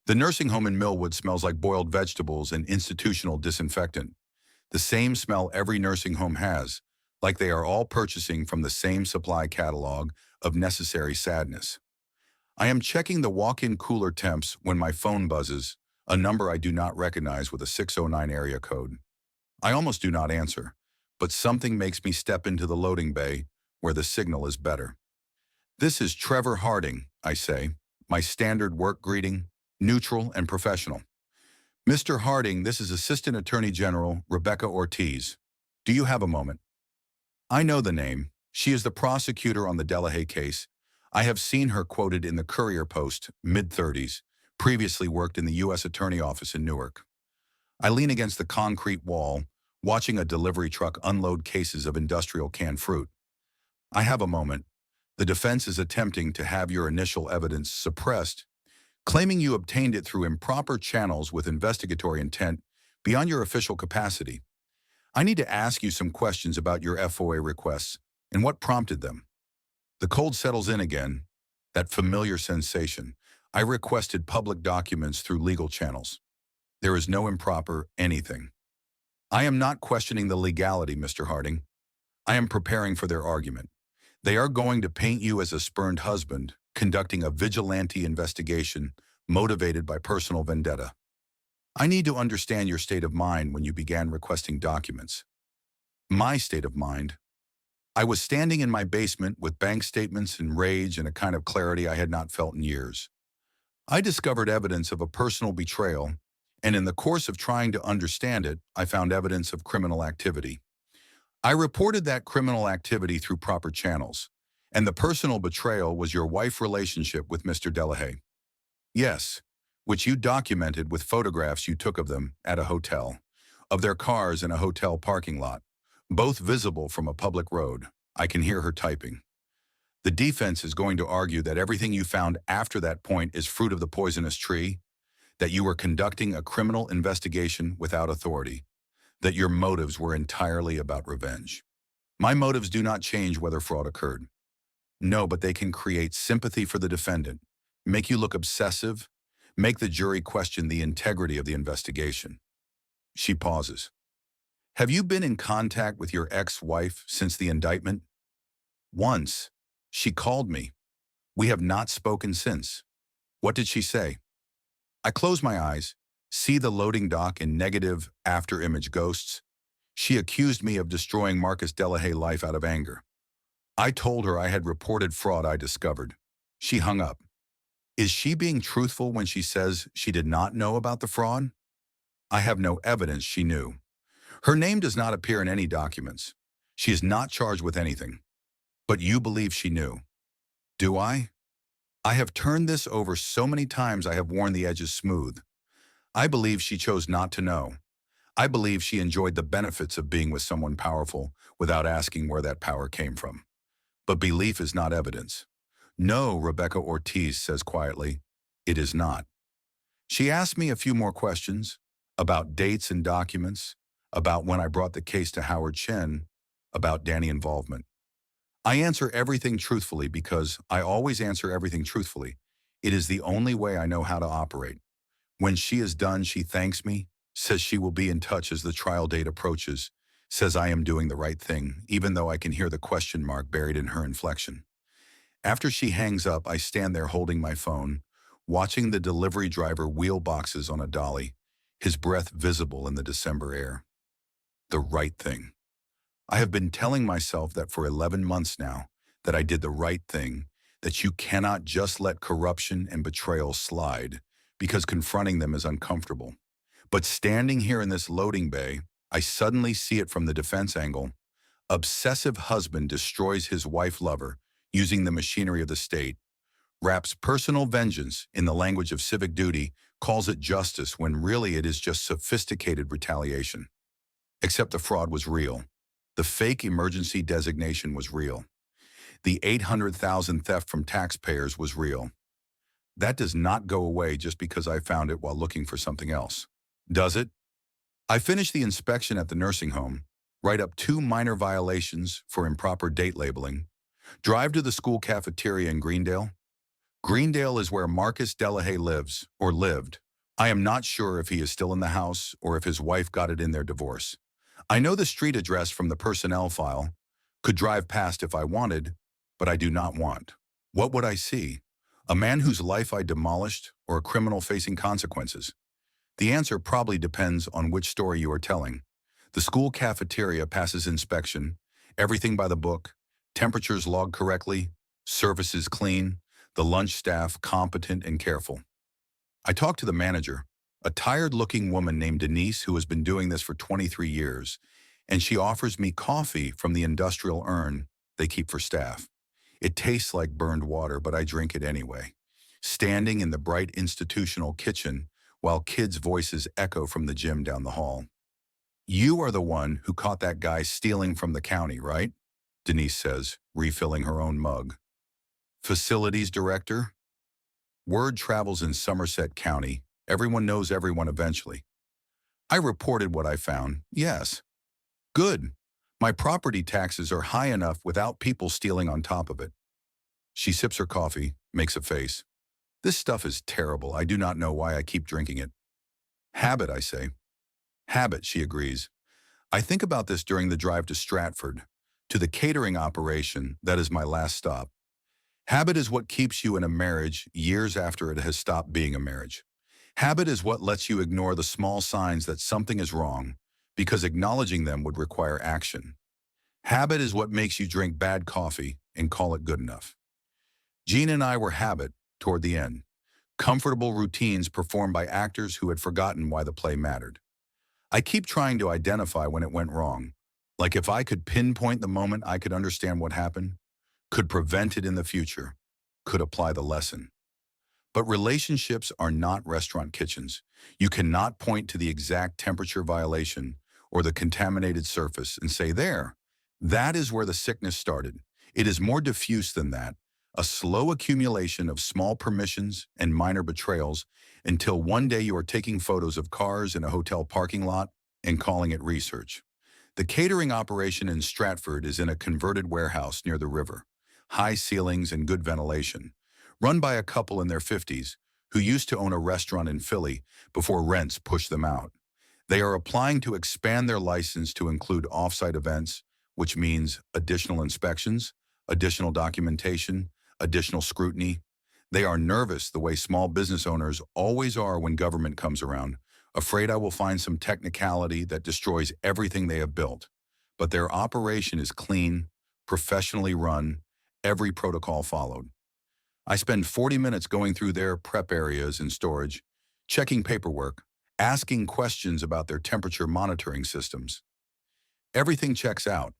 The nursing home in Millwood smells like boiled vegetables and institutional disinfectant. The same smell every nursing home has, like they are all purchasing from the same supply catalog of necessary sadness. I am checking the walk-in cooler temps when my phone buzzes, a number I do not recognize with a 609 area code. I almost do not answer, but something makes me step into the loading bay where the signal is better. "This is Trevor Harding," I say, my standard work greeting, neutral and professional. "Mr. Harding, this is Assistant Attorney General Rebecca Ortiz. Do you have a moment?" I know the name. She is the prosecutor on the Delahaye case. I have seen her quoted in the Courier Post, mid-30s, previously worked in the U.S. Attorney Office in Newark. I lean against the concrete wall, watching a delivery truck unload cases of industrial canned fruit. "I have a moment. The defense is attempting to have your initial evidence suppressed, claiming you obtained it through improper channels with investigatory intent beyond your official capacity. I need to ask you some questions about your FOA requests and what prompted them." The cold settles in again, that familiar sensation. I requested public documents through legal channels. There is no improper anything. I am not questioning the legality, Mr. Harding. I am preparing for their argument. They are going to paint you as a spurned husband, conducting a vigilante investigation motivated by personal vendetta. I need to understand your state of mind when you began requesting documents. My state of mind. I was standing in my basement with bank statements and rage and a kind of clarity I had not felt in years. I discovered evidence of a personal betrayal, and in the course of trying to understand it, I found evidence of criminal activity. I reported that criminal activity through proper channels, and the personal betrayal was your wife's relationship with Mr. Delahaye. Yes, which you documented with photographs you took of them at a hotel, of their cars in a hotel parking lot, both visible from a public road. I can hear her typing. The defense is going to argue that everything you found after that point is fruit of the poisonous tree, that you were conducting a criminal investigation without authority, that your motives were entirely about revenge. My motives do not change whether fraud occurred. No, but they can create sympathy for the defendant, make you look obsessive, make the jury question the integrity of the investigation. She pauses. Have you been in contact with your ex-wife since the indictment? Once. She called me. We have not spoken since. What did she say? I close my eyes, see the loading dock in negative after-image ghosts. She accused me of destroying Marcus Delahaye's life out of anger. I told her I had reported fraud I discovered. She hung up. Is she being truthful when she says she did not know about the fraud? I have no evidence she knew. Her name does not appear in any documents. She is not charged with anything. But you believe she knew. Do I? I have turned this over so many times I have worn the edges smooth. I believe she chose not to know. I believe she enjoyed the benefits of being with someone powerful without asking where that power came from. But belief is not evidence. No, Rebecca Ortiz says quietly, it is not. She asked me a few more questions about dates and documents, about when I brought the case to Howard Chen, about Danny involvement. I answer everything truthfully because I always answer everything truthfully. It is the only way I know how to operate. When she is done, she thanks me, says she will be in touch as the trial date approaches, says I am doing the right thing, even though I can hear the question mark buried in her inflection. After she hangs up, I stand there holding my phone, watching the delivery driver wheel boxes on a dolly, his breath visible in the December air. The right thing. I have been telling myself that for 11 months now, that I did the right thing, that you cannot just let corruption and betrayal slide because confronting them is uncomfortable. But standing here in this loading bay, I suddenly see it from the defense angle. Obsessive husband destroys his wife lover using the machinery of the state, wraps personal vengeance in the language of civic duty, calls it justice when really it is just sophisticated retaliation. Except the fraud was real. The fake emergency designation was real. The $800,000 theft from taxpayers was real. That does not go away just because I found it while looking for something else. Does it? I finish the inspection at the nursing home, write up 2 minor violations for improper date labeling, drive to the school cafeteria in Greendale, Greendale is where Marcus Delahaye lives, or lived. I am not sure if he is still in the house or if his wife got it in their divorce. I know the street address from the personnel file, could drive past if I wanted, but I do not want. What would I see? A man whose life I demolished or a criminal facing consequences? The answer probably depends on which story you are telling. The school cafeteria passes inspection, everything by the book, temperatures logged correctly, services clean, the lunch staff competent and careful. I talked to the manager, a tired-looking woman named Denise who has been doing this for 23 years, and she offers me coffee from the industrial urn they keep for staff. It tastes like burned water, but I drink it anyway. Standing in the bright institutional kitchen while kids' voices echo from the gym down the hall. You are the one who caught that guy stealing from the county, right? Denise says, refilling her own mug. Facilities director? Word travels in Somerset County. Everyone knows everyone eventually. I reported what I found, yes. Good. My property taxes are high enough without people stealing on top of it. She sips her coffee, makes a face. This stuff is terrible. I do not know why I keep drinking it. Habit, I say. Habit, she agrees. I think about this during the drive to Stratford, to the catering operation that is my last stop. Habit is what keeps you in a marriage years after it has stopped being a marriage. Habit is what lets you ignore the small signs that something is wrong, because acknowledging them would require action. Habit is what makes you drink bad coffee and call it good enough. Gina and I were habit toward the end. Comfortable routines performed by actors who had forgotten why the play mattered. I keep trying to identify when it went wrong. Like if I could pinpoint the moment, I could understand what happened, could prevent it in the future, could apply the lesson. But relationships are not restaurant kitchens. You cannot point to the exact temperature violation or the contaminated surface and say, there, that is where the sickness started. It is more diffuse than that, a slow accumulation of small permissions and minor betrayals until one day you are taking photos of cars in a hotel parking lot and calling it research. The catering operation in Stratford is in a converted warehouse near the river, high ceilings and good ventilation, run by a couple in their 50s who used to own a restaurant in Philly before rents pushed them out. They are applying to expand their license to include off-site events, which means additional inspections, additional documentation, additional scrutiny. They are nervous the way small business owners always are when government comes around, afraid I will find some technicality that destroys everything they have built. But their operation is clean, professionally run, every protocol followed. I spend 40 minutes going through their prep areas and storage, checking paperwork, asking questions about their temperature monitoring systems. Everything checks out.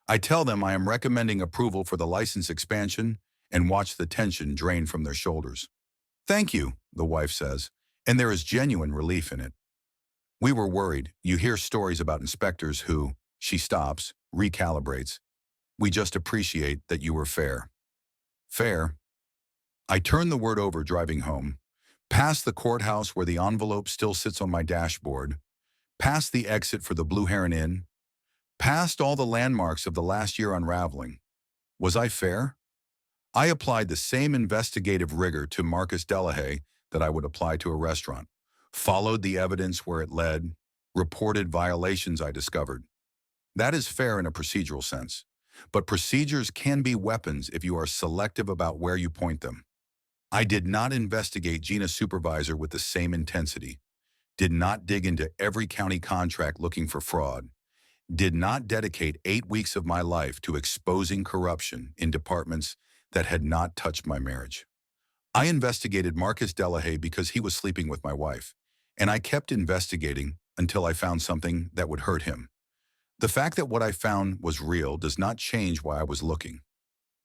I tell them I am recommending approval for the license expansion and watch the tension drain from their shoulders. Thank you, the wife says, and there is genuine relief in it. We were worried. You hear stories about inspectors who, she stops, recalibrates. We just appreciate that you were fair. Fair. I turn the word over driving home, past the courthouse where the envelope still sits on my dashboard, past the exit for the Blue Heron Inn, past all the landmarks of the last year unraveling. Was I fair? I applied the same investigative rigor to Marcus Delahaye that I would apply to a restaurant, followed the evidence where it led, reported violations I discovered. That is fair in a procedural sense, but procedures can be weapons if you are selective about where you point them. I did not investigate Gina's supervisor with the same intensity, did not dig into every county contract looking for fraud, did not dedicate 8 weeks of my life to exposing corruption in departments that had not touched my marriage. I investigated Marcus Delahaye because he was sleeping with my wife, and I kept investigating until I found something that would hurt him. The fact that what I found was real does not change why I was looking.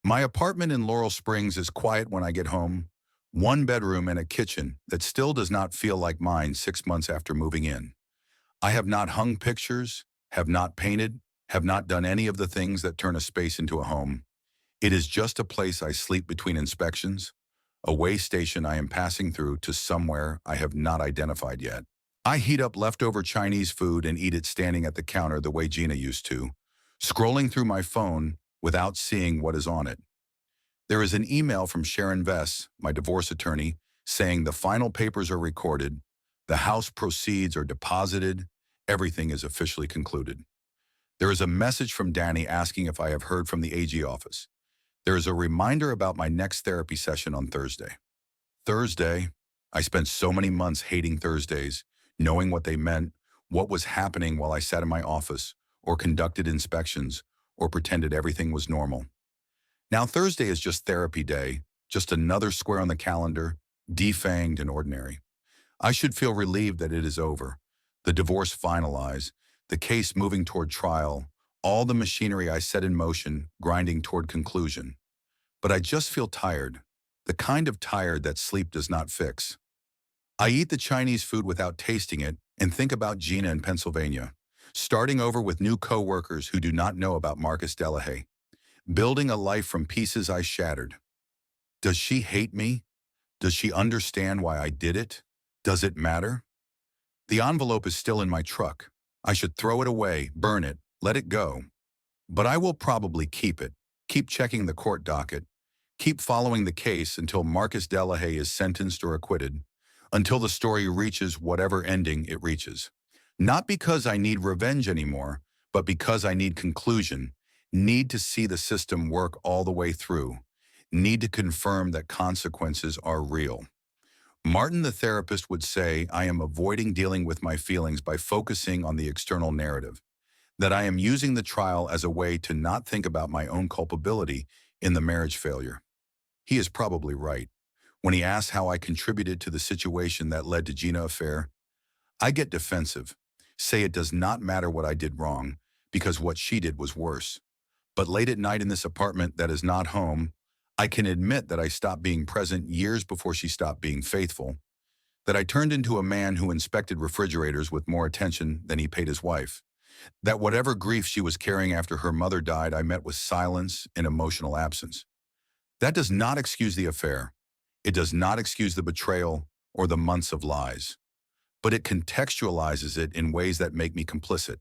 My apartment in Laurel Springs is quiet when I get home, 1 bedroom and a kitchen that still does not feel like mine 6 months after moving in. I have not hung pictures, have not painted, have not done any of the things that turn a space into a home. It is just a place I sleep between inspections, a way station I am passing through to somewhere I have not identified yet. I heat up leftover Chinese food and eat it standing at the counter the way Gina used to, scrolling through my phone without seeing what is on it. There is an email from Sharon Vess, my divorce attorney, saying the final papers are recorded, the house proceeds are deposited, everything is officially concluded. There is a message from Danny asking if I have heard from the AG office. There is a reminder about my next therapy session on Thursday. Thursday, I spent so many months hating Thursdays, knowing what they meant, what was happening while I sat in my office, or conducted inspections, or pretended everything was normal. Now Thursday is just therapy day, just another square on the calendar, defanged and ordinary. I should feel relieved that it is over. The divorce finalized, the case moving toward trial, all the machinery I set in motion grinding toward conclusion. But I just feel tired, the kind of tired that sleep does not fix. I eat the Chinese food without tasting it and think about Gina in Pennsylvania, starting over with new co-workers who do not know about Marcus Delahaye, building a life from pieces I shattered. Does she hate me? Does she understand why I did it? Does it matter? The envelope is still in my truck. I should throw it away, burn it, let it go. But I will probably keep it, keep checking the court docket, keep following the case until Marcus Delahaye is sentenced or acquitted, until the story reaches whatever ending it reaches. Not because I need revenge anymore, but because I need conclusion, need to see the system work all the way through, need to confirm that consequences are real. Martin the therapist would say I am avoiding dealing with my feelings by focusing on the external narrative, that I am using the trial as a way to not think about my own culpability in the marriage failure. He is probably right. When he asks how I contributed to the situation that led to Gina affair, I get defensive, say it does not matter what I did wrong, because what she did was worse. But late at night in this apartment that is not home, I can admit that I stopped being present years before she stopped being faithful, that I turned into a man who inspected refrigerators with more attention than he paid his wife, that whatever grief she was carrying after her mother died I met with silence and emotional absence. That does not excuse the affair. It does not excuse the betrayal or the months of lies. But it contextualizes it in ways that make me complicit,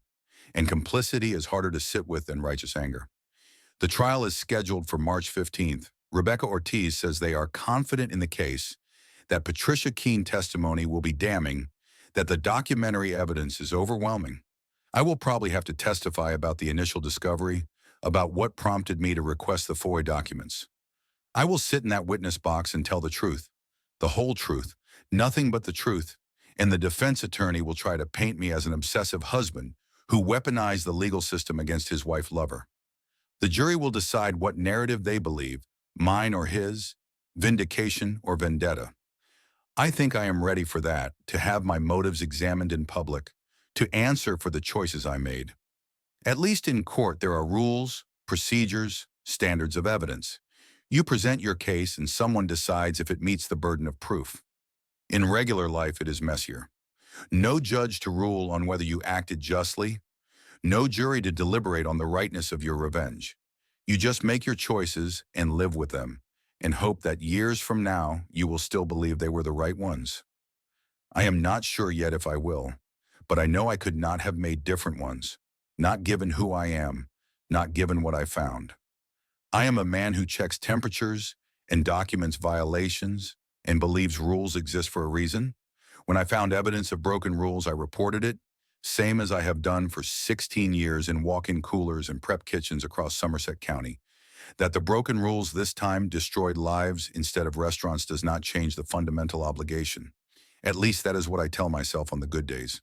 and complicity is harder to sit with than righteous anger. The trial is scheduled for March 15th. Rebecca Ortiz says they are confident in the case, that Patricia Keene testimony will be damning, that the documentary evidence is overwhelming. I will probably have to testify about the initial discovery, about what prompted me to request the FOIA documents. I will sit in that witness box and tell the truth, the whole truth, nothing but the truth, and the defense attorney will try to paint me as an obsessive husband who weaponized the legal system against his wife lover. The jury will decide what narrative they believe, mine or his, vindication or vendetta. I think I am ready for that, to have my motives examined in public, to answer for the choices I made. At least in court there are rules, procedures, standards of evidence. You present your case and someone decides if it meets the burden of proof. In regular life it is messier. No judge to rule on whether you acted justly, no jury to deliberate on the rightness of your revenge. You just make your choices and live with them, and hope that years from now you will still believe they were the right ones. I am not sure yet if I will, but I know I could not have made different ones, not given who I am, not given what I found. I am a man who checks temperatures and documents violations and believes rules exist for a reason. When I found evidence of broken rules, I reported it, same as I have done for 16 years in walk-in coolers and prep kitchens across Somerset County. That the broken rules this time destroyed lives instead of restaurants does not change the fundamental obligation. At least that is what I tell myself on the good days.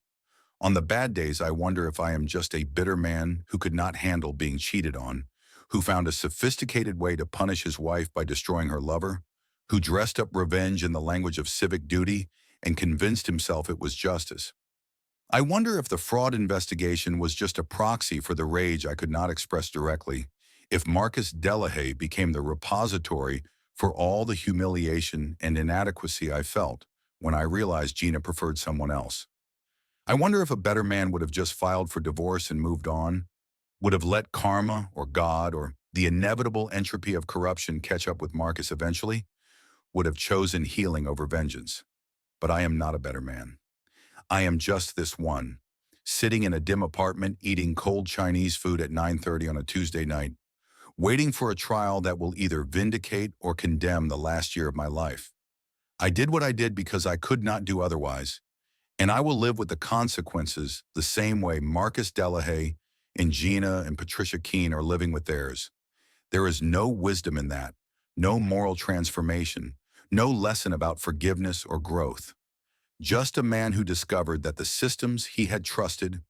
On the bad days, I wonder if I am just a bitter man who could not handle being cheated on, who found a sophisticated way to punish his wife by destroying her lover, who dressed up revenge in the language of civic duty and convinced himself it was justice. I wonder if the fraud investigation was just a proxy for the rage I could not express directly, if Marcus Delahaye became the repository for all the humiliation and inadequacy I felt when I realized Gina preferred someone else. I wonder if a better man would have just filed for divorce and moved on, would have let karma or God or the inevitable entropy of corruption catch up with Marcus eventually, would have chosen healing over vengeance. But I am not a better man. I am just this one, sitting in a dim apartment eating cold Chinese food at 9:30 on a Tuesday night, waiting for a trial that will either vindicate or condemn the last year of my life. I did what I did because I could not do otherwise, and I will live with the consequences the same way Marcus Delahaye and Gina and Patricia Keene are living with theirs. There is no wisdom in that, no moral transformation, no lesson about forgiveness or growth. Just a man who discovered that the systems he had trusted,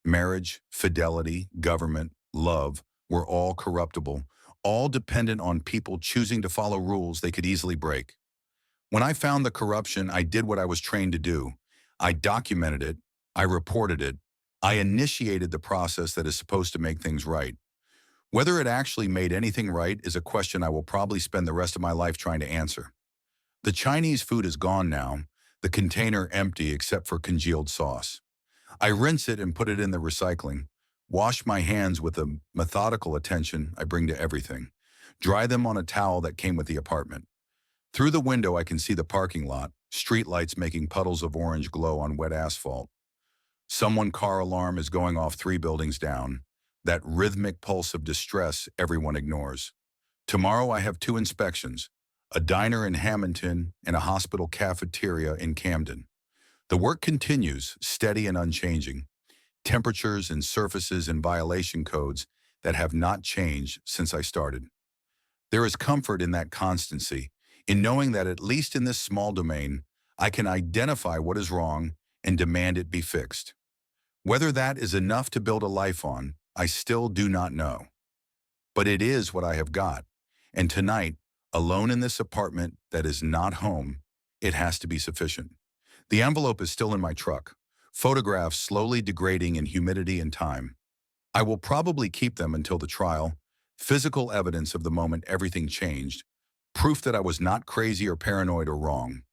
marriage, fidelity, government, love, were all corruptible, all dependent on people choosing to follow rules they could easily break. When I found the corruption, I did what I was trained to do. I documented it, I reported it, I initiated the process that is supposed to make things right. Whether it actually made anything right is a question I will probably spend the rest of my life trying to answer. The Chinese food is gone now, the container empty except for congealed sauce. I rinse it and put it in the recycling, wash my hands with the methodical attention I bring to everything, dry them on a towel that came with the apartment. Through the window I can see the parking lot, streetlights making puddles of orange glow on wet asphalt. Someone's car alarm is going off 3 buildings down, that rhythmic pulse of distress everyone ignores. Tomorrow I have 2 inspections, a diner in Hamilton and a hospital cafeteria in Camden. The work continues, steady and unchanging. Temperatures and surfaces and violation codes that have not changed since I started. There is comfort in that constancy, in knowing that at least in this small domain, I can identify what is wrong and demand it be fixed. Whether that is enough to build a life on, I still do not know. But it is what I have got, and tonight, alone in this apartment that is not home, it has to be sufficient. The envelope is still in my truck, photographs slowly degrading in humidity and time. I will probably keep them until the trial, physical evidence of the moment everything changed, proof that I was not crazy or paranoid or wrong.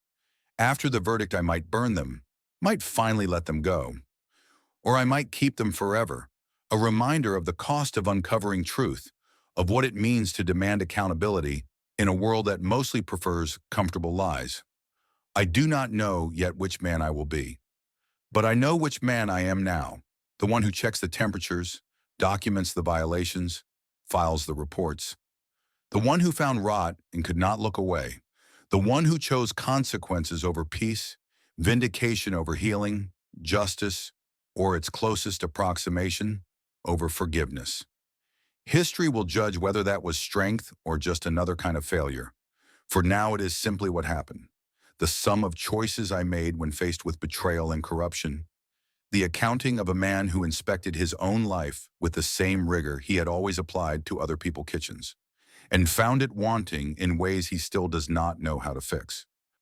After the verdict I might burn them, might finally let them go. Or I might keep them forever, a reminder of the cost of uncovering truth, of what it means to demand accountability in a world that mostly prefers comfortable lies. I do not know yet which man I will be. But I know which man I am now, the one who checks the temperatures, documents the violations, files the reports. The one who found rot and could not look away. The one who chose consequences over peace, vindication over healing, justice, or its closest approximation, over forgiveness. History will judge whether that was strength or just another kind of failure. For now it is simply what happened. The sum of choices I made when faced with betrayal and corruption. The accounting of a man who inspected his own life with the same rigor he had always applied to other people's kitchens, and found it wanting in ways he still does not know how to fix.